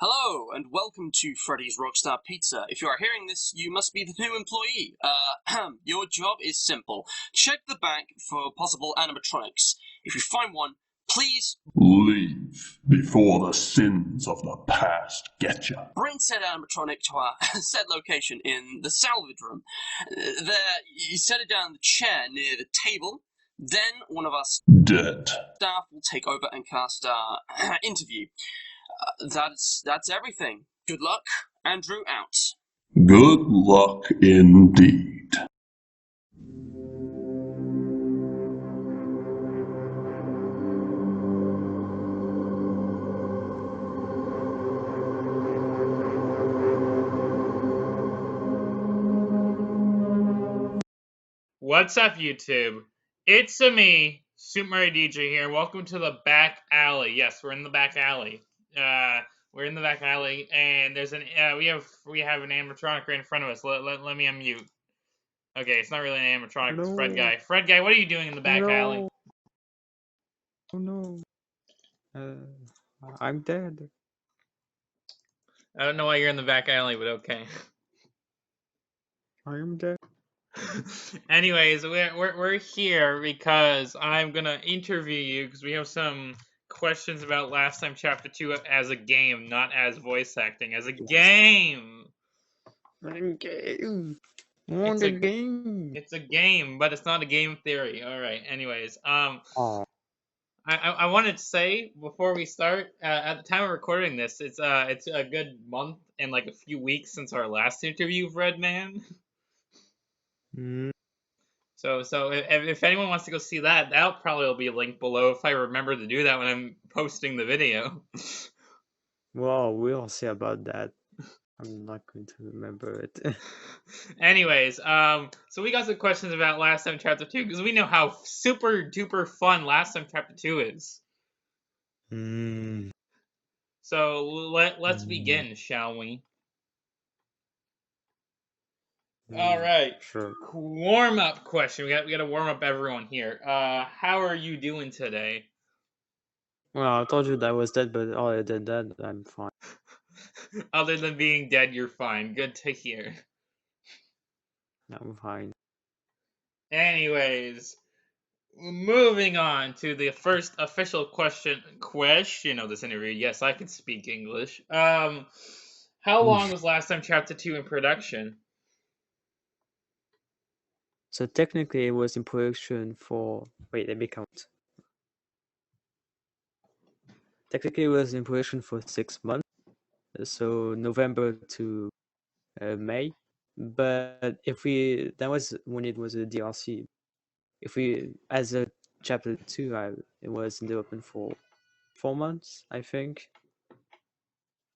Hello, and welcome to Freddy's Rockstar Pizza. If you are hearing this, you must be the new employee. Your job is simple. Check the back for possible animatronics. If you find one, please leave before the sins of the past get you. Bring said animatronic to our said location in the salvage room. There, you set it down in the chair near the table. Then one of us Dead. staff will take over and cast our interview. That's everything. Good luck. Andrew out. Good luck indeed. What's up, YouTube? It's me, Super Mario DJ here. Welcome to the back alley. Yes, we're in the back alley. We're in the back alley, and there's an we have an animatronic right in front of us. Let me unmute. Okay, it's not really an animatronic. It's Fredguy. Fredguy, what are you doing in the back alley? Oh no. I'm dead. I don't know why you're in the back alley, but okay. I am dead. Anyways, we're here because I'm gonna interview you because we have some questions about last time chapter 2 as a game, not as voice acting, as a game. Game. It's A a game. It's a game, but it's not a game theory. All right. Anyways, I wanted to say before we start, at the time of recording this, it's a good month and like a few weeks since our last interview of Red Man. So if anyone wants to go see that, that'll probably be linked below if I remember to do that when I'm posting the video. Well, we'll see about that. I'm not going to remember it. Anyways, so we got some questions about last time chapter 2 because we know how super duper fun last time chapter 2 is. So let's begin, shall we? All right. Sure. Warm up question. We got to warm up everyone here. How are you doing today? Well, I told you that I was dead, but other than that, I'm fine. Other than being dead, you're fine. Good to hear. I'm fine. Anyways, moving on to the first official question of this interview. Yes, I can speak English. How long was last time chapter 2 in production? So technically, it was in production for. Wait, let me count. Technically, it was in production for 6 months. So November to May. But that was when it was a DLC. If we, as a chapter 2, it was in the open for 4 months, I think.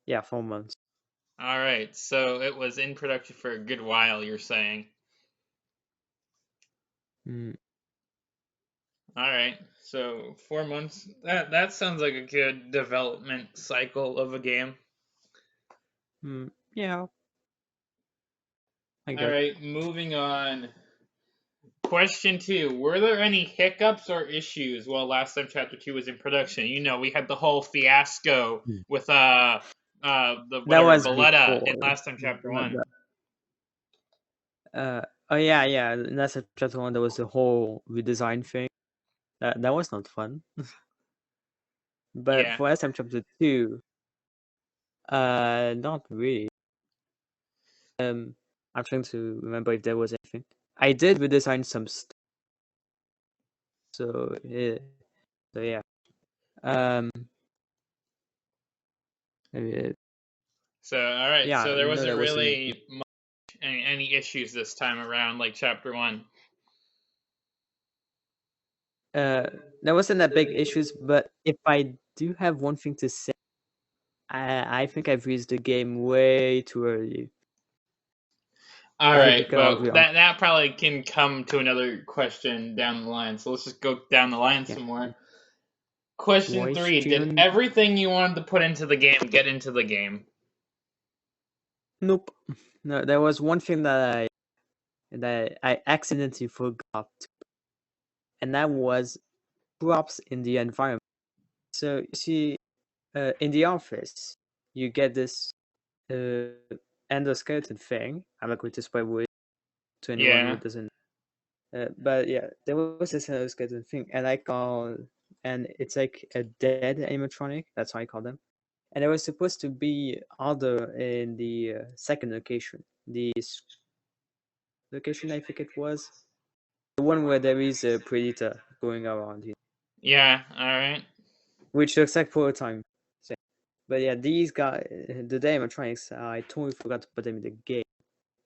Yeah, 4 months. All right, so it was in production for a good while, you're saying. All right, so 4 months. That sounds like a good development cycle of a game. Yeah. All right, moving on. Question 2. Were there any hiccups or issues while last time chapter 2 was in production? You know, we had the whole fiasco with the Valletta in last time chapter 1. Oh yeah. Last time chapter 1, there was the whole redesign thing. That was not fun. But Yeah. for last time chapter 2, not really. I'm trying to remember if there was anything. I did redesign some stuff. So yeah. So all right. Yeah, So there wasn't there really any issues this time around, like chapter 1. There wasn't that big issues, but if I do have one thing to say, I think I've used the game way too early. All right, well, that probably can come to another question down the line. So let's just go down the line some more. Question 3: Did everything you wanted to put into the game get into the game? Nope. No, there was one thing that I accidentally forgot, and that was props in the environment. So you see, in the office, you get this endoskeleton thing. I'm not going to spoil it to anyone who Yeah. doesn't. But yeah, there was this endoskeleton thing, and it's like a dead animatronic. That's how I call them. And it was supposed to be other in the second location, the location I think it was, the one where there is a predator going around, Yeah. All right. which looks like prototype. But yeah, these guys, the animatronics, I totally forgot to put them in the game.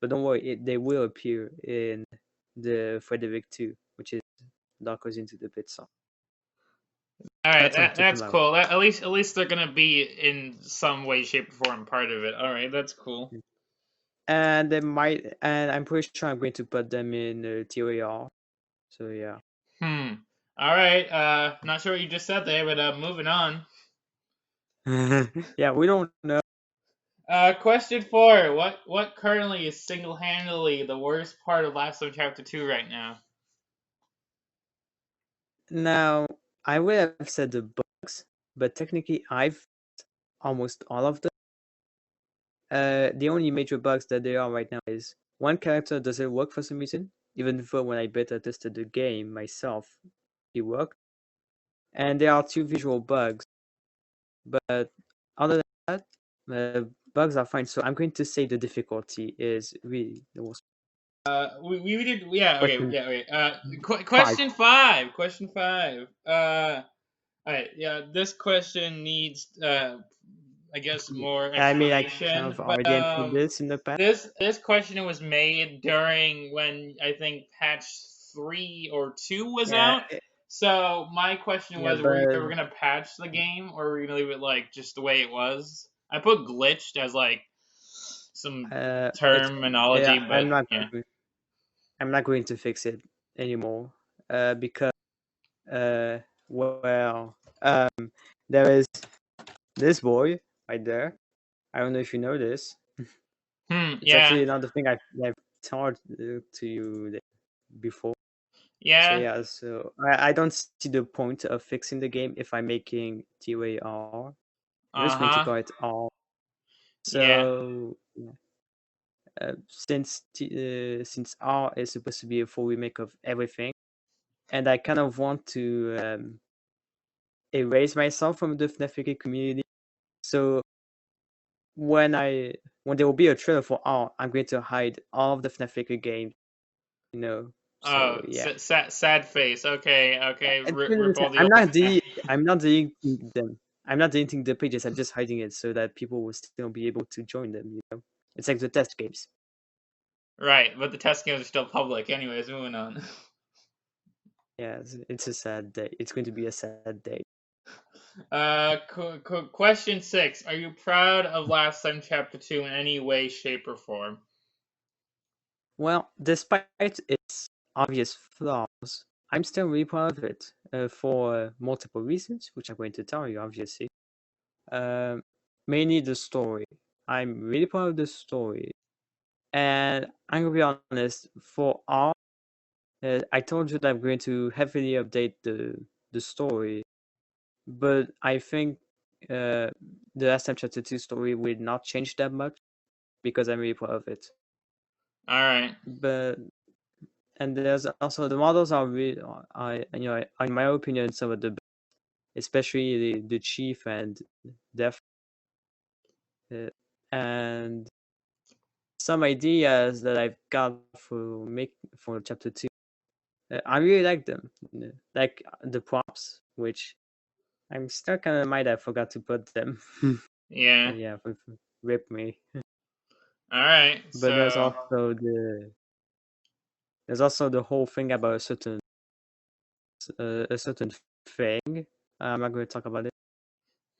But don't worry, they will appear in the Frederick 2, which is Darkers into the Pit song. All right. That's something to That's come out. cool. At least they're gonna be in some way, shape, or form part of it. All right. That's cool. And I'm pretty sure I'm going to put them in TOA R. So yeah. Hmm. All right. Not sure what you just said there, but moving on. Yeah, we don't know. Question 4. What currently is single-handedly the worst part of Last of Chapter 2 right now? Now, I would have said the bugs, but technically I've almost all of them. The only major bugs that there are right now is one character doesn't work for some reason, even though when I beta tested the game myself, it worked. And there are 2 visual bugs, but other than that, bugs are fine. So I'm going to say the difficulty is really the worst. We did, yeah, okay, Question yeah, okay. 5. Question 5. Question 5. All right, yeah. This question needs, I guess, more I mean, I kind explanation. of But already answered this in the past. this question was made during when I think patch 3 or 2 was Yeah, out. So my question yeah, was, were you but ever gonna patch the game, or were you gonna leave it like just the way it was? I put glitched as like some it's terminology, yeah, but yeah. I'm not going to fix it anymore. Because well, there is this boy right there. I don't know if you know this. It's Yeah. actually another thing I've told to you before. So Yeah. yeah, so I don't see the point of fixing the game if I'm making TOAR. I'm just going to Uh-huh. call it R. Yeah. So since R is supposed to be a full remake of everything, and I kind of want to erase myself from the Fnaf community. So when there will be a trailer for R, I'm going to hide all of the Fnaf games, you know. Oh, So yeah. sad face. Okay, okay. And Rip all the I'm old not FNAF. I'm not deleting them. I'm not deleting the pages. I'm just hiding it so that people will still be able to join them. It's like the test games. Right, but the test games are still public. Anyways, moving on. Yeah, it's a sad day. It's going to be a sad day. Question 6. Are you proud of Last Time Chapter 2 in any way, shape, or form? Well, despite its obvious flaws, I'm still really proud of it for multiple reasons, which I'm going to tell you, obviously. Mainly the story. I'm really proud of the story. And I'm going to be honest, for all, I told you that I'm going to heavily update the story, but I think the Last Time Chapter 2 story will not change that much because I'm really proud of it. All right. But and there's also the models are really, in my opinion, some of the best, especially the chief and Def, and some ideas that I've got for chapter 2. I really like them, like the props, which I'm still kind of mad I forgot to put them. Yeah. Yeah, rip me. All right. But So, there's also the whole thing about a certain thing. I'm not going to talk about it,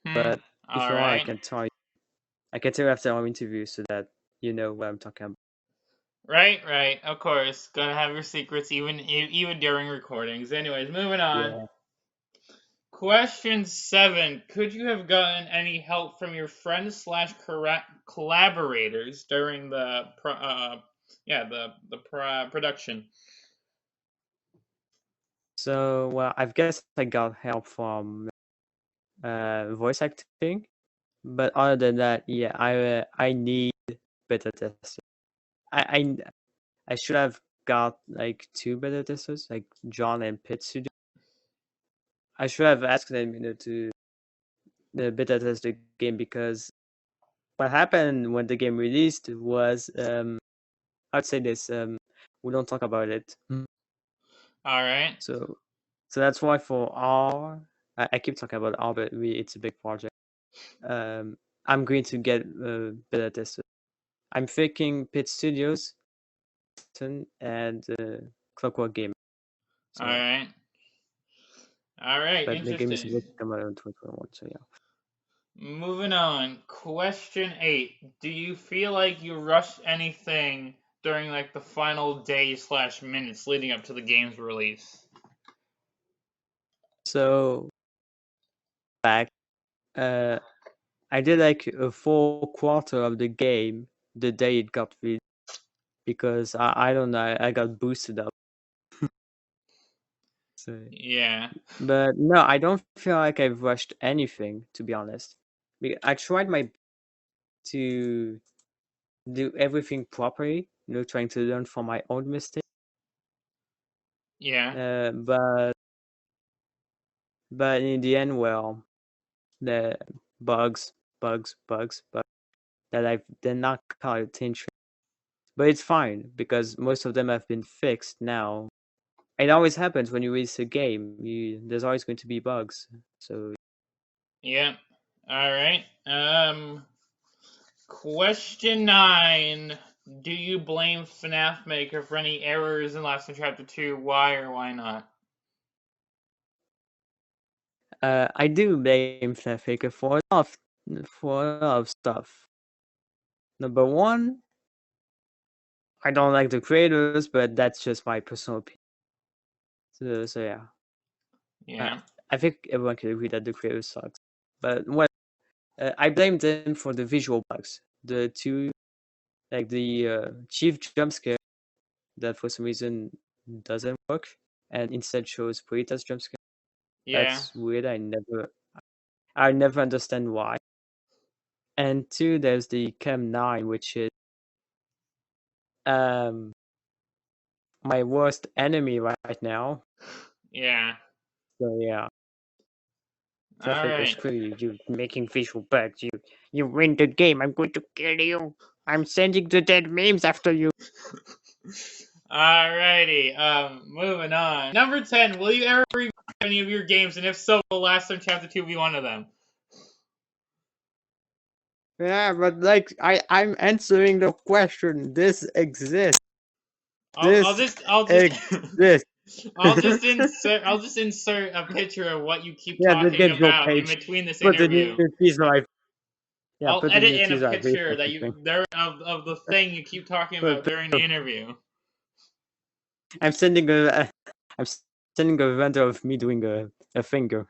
but if all you want, right. I can tell you after our interview so that you know what I'm talking about. Right. Of course, gonna have your secrets even during recordings. Anyways, moving on. Yeah. Question 7. Could you have gotten any help from your friends slash collaborators during the production? So well, I guess I got help from voice acting, But other than that, yeah, I need beta testers. I should have got like 2 beta testers, like John and Pit Studio. I should have asked them, to the beta test the game, because what happened when the game released was I'd say this we don't talk about it. All right. So that's why for R, I keep talking about R, but it's a big project. I'm going to get beta testers. I'm thinking Pit Studios and Clockwork Game. So, All right. All right. but the game is Interesting. supposed to come out in 2021. So yeah. Moving on. Question 8. Do you feel like you rushed anything during like the final days/minutes leading up to the game's release? So back, I did like a full quarter of the game the day it got released, because I don't know, I got boosted up. So, Yeah. but no, I don't feel like I've rushed anything, to be honest. I tried my to do everything properly, trying to learn from my own mistakes. Yeah. But in the end, well, the bugs that I did not call attention. But it's fine, because most of them have been fixed now. It always happens when you release a game. There's always going to be bugs. So Yeah. All right. Question 9. Do you blame FNAF Maker for any errors in Last of Chapter 2? Why or why not? I do blame Fnaf Maker for a lot of stuff. Number one, I don't like the creators, but that's just my personal opinion. So yeah. Yeah. I think everyone can agree that the creators sucks. But I blame them for the visual bugs. The two, like the chief jump scare that for some reason doesn't work and instead shows Purita's jump scare. Yeah. That's weird. I never understand why. And two, there's the Chem 9, which is my worst enemy right now. Yeah. So yeah. All right. Screw you, you making visual bugs. You win the game, I'm going to kill you. I'm sending the dead memes after you. Alrighty. Moving on. Number 10. Will you ever review any of your games? And if so, will Last of Chapter 2 be one of them? Yeah, but like I'm answering the question. This exists. I'll just Exists. I'll just insert a picture of what you keep Yeah, the talking get your about in page. between this Put the interview. new teaser I Yeah, I'll put the edit new in a teaser I picture or that you something. there of the thing you keep talking about during the interview. I'm sending a render of me doing a finger.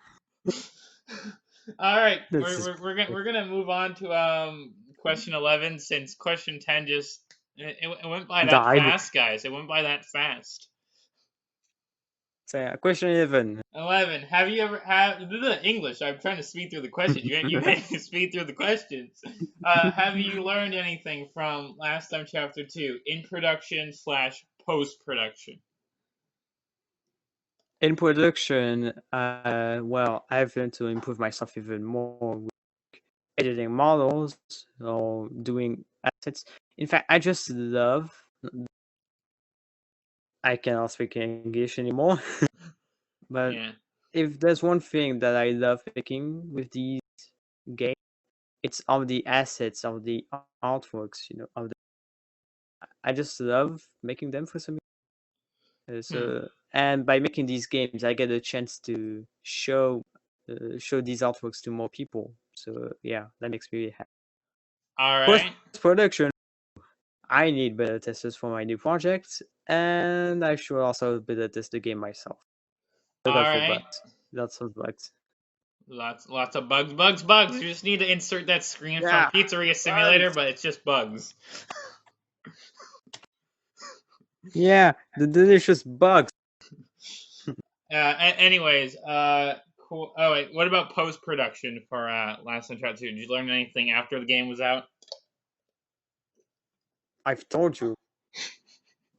All right, This is we're gonna move on to question 11, since question 10 just it went by that died. fast, guys. It went by that fast. So yeah, question 11. 11. Have you ever English? I'm trying to speed through the questions. You made me speed through the questions. Have you learned anything from Last Time Chapter 2 in production/post production? In production, well, I've learned to improve myself even more with editing models or doing assets. In fact, I just love. I cannot speak English anymore, but Yeah. if there's one thing that I love making with these games, it's all the assets, of the artworks. I just love making them for some reason. So and by making these games, I get a chance to show these artworks to more people. So yeah, that makes me really happy. All right. Post production, I need beta testers for my new projects, and I should also beta test the game myself. Look All out for right. bugs. Lots of bugs. Lots of bugs. You just need to insert that screen Yeah, from Pizzeria Simulator, bugs. but it's just bugs. Yeah, the delicious bugs. Anyways, Cool. Oh wait, what about post production for Last Uncharted 2? Did you learn anything after the game was out? I've told you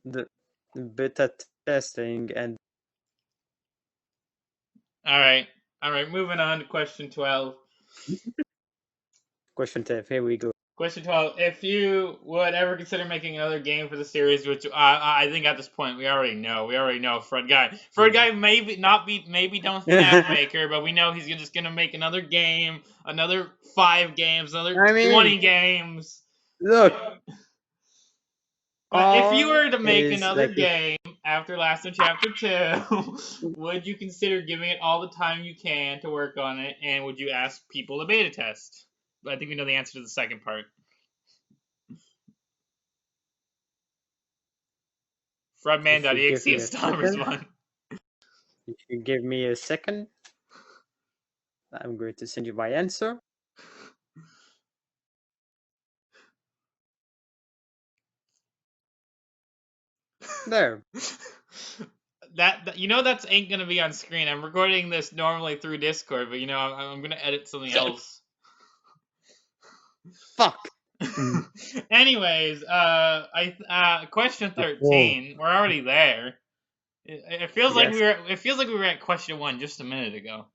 the beta testing and All right. Moving on to question 12. question 10. Here we go. Question 12. If you would ever consider making another game for the series, which I think at this point we already know. Fredguy. Fredguy maybe don't Fnaf maker, but we know he's just gonna make another game, another 5 games, another 20 games. Look. But if you were to make is another like game after Last of Chapter 2, would you consider giving it all the time you can to work on it, and would you ask people to beta test? I think we know the answer to the second part. Fredman.exe is still on respond. If you give me a second, I'm going to send you my answer. There. That ain't gonna be on screen. I'm recording this normally through Discord, but I'm gonna edit something else. Fuck. Anyways, question 13. We're already there. It feels like we were at question 1 just a minute ago.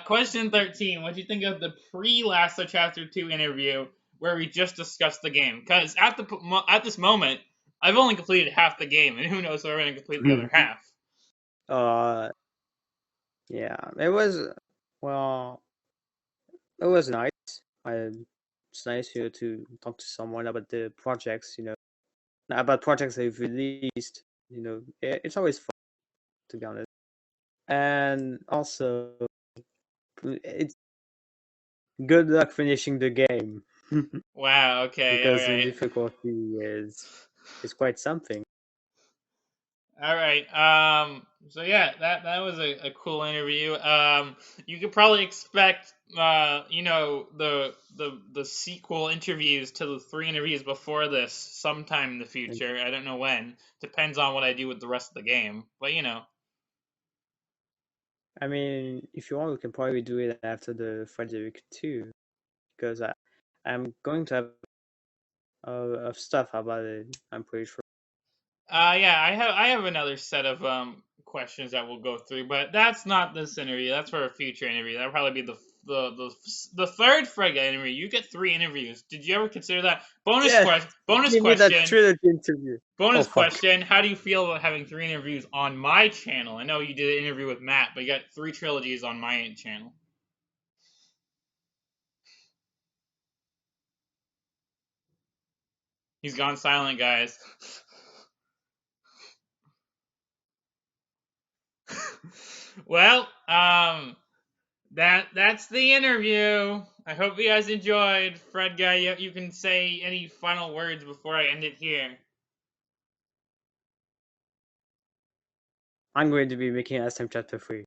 Question 13. What do you think of the pre-Last of Chapter 2 interview where we just discussed the game? Because at this moment, I've only completed half the game, and who knows if I'm going to complete the other half. Yeah, it was nice. It's nice to talk to someone about the projects, about projects they've released. It's always fun, to be honest. And also, it's good luck finishing the game. Wow. Okay. Because the difficulty is quite something. All right. So yeah, that was a cool interview. You could probably expect the sequel interviews to the 3 interviews before this sometime in the future. I don't know when. Depends on what I do with the rest of the game. But I mean, if you want, we can probably do it after the Frederick 2, because I'm going to have of stuff about it. I'm pretty sure. Yeah, I have another set of questions that we'll go through, but that's not this interview. That's for a future interview. That'll probably be the third Fredguy interview. You get 3 interviews. Did you ever consider that? Bonus question. That trilogy interview. Bonus question. How do you feel about having 3 interviews on my channel? I know you did an interview with Matt, but you got 3 trilogies on my channel. He's gone silent, guys. Well, that's the interview. I hope you guys enjoyed. Fredguy, you can say any final words before I end it here. I'm going to be making SM Chapter 3.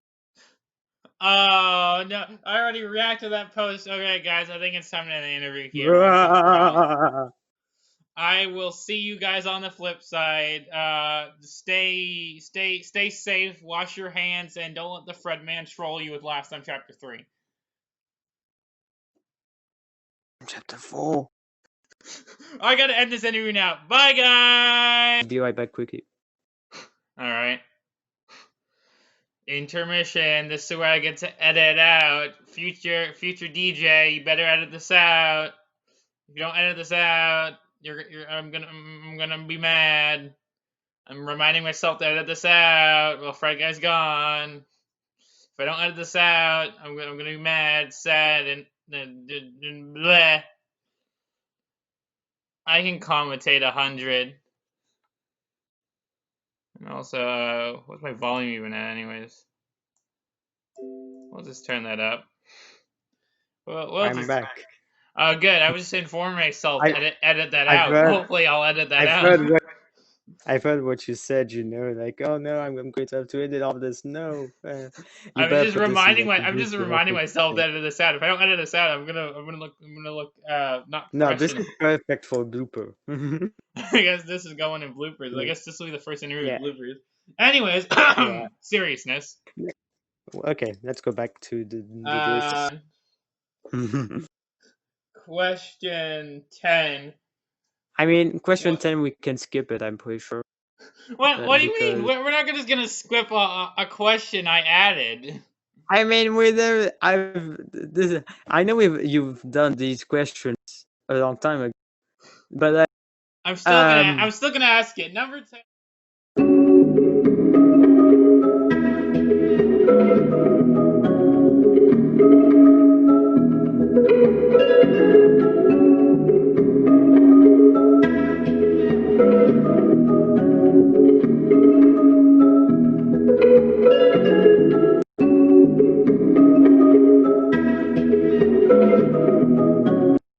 Oh, no. I already reacted to that post. Okay, guys, I think it's time to end the interview here. I will see you guys on the flip side. Stay safe, wash your hands, and don't let the Fredman troll you with Last Time Chapter 3. Chapter 4. I gotta end this interview now. Bye, guys! Be right back quickly. Alright. Intermission. This is where I get to edit out. Future DJ, you better edit this out. If you don't edit this out, I'm gonna be mad. I'm reminding myself to edit this out. Well, Fredguy's gone. If I don't edit this out, I'm gonna be mad, sad, and bleh. I can commentate 100. And also, what's my volume even at, anyways? We'll just turn that up. I'm back. Oh, good. I was just informing myself to edit that out. Hopefully, I'll edit that out. I've heard what you said, like, oh no, I'm going to have to edit all this. No. I'm just reminding myself to edit this out. If I don't edit this out, I'm gonna look not. No, this is perfect for blooper. I guess this is going in bloopers. I guess this will be the first interview with bloopers. Anyways, Yeah. seriousness. Okay, let's go back to the deviation. Question 10. I mean, question What? 10 we can skip it. I'm pretty sure. What do you mean? Because We're not just gonna skip a question I added. I mean, I know you've done these questions a long time ago, but I'm still gonna ask it. Number 10.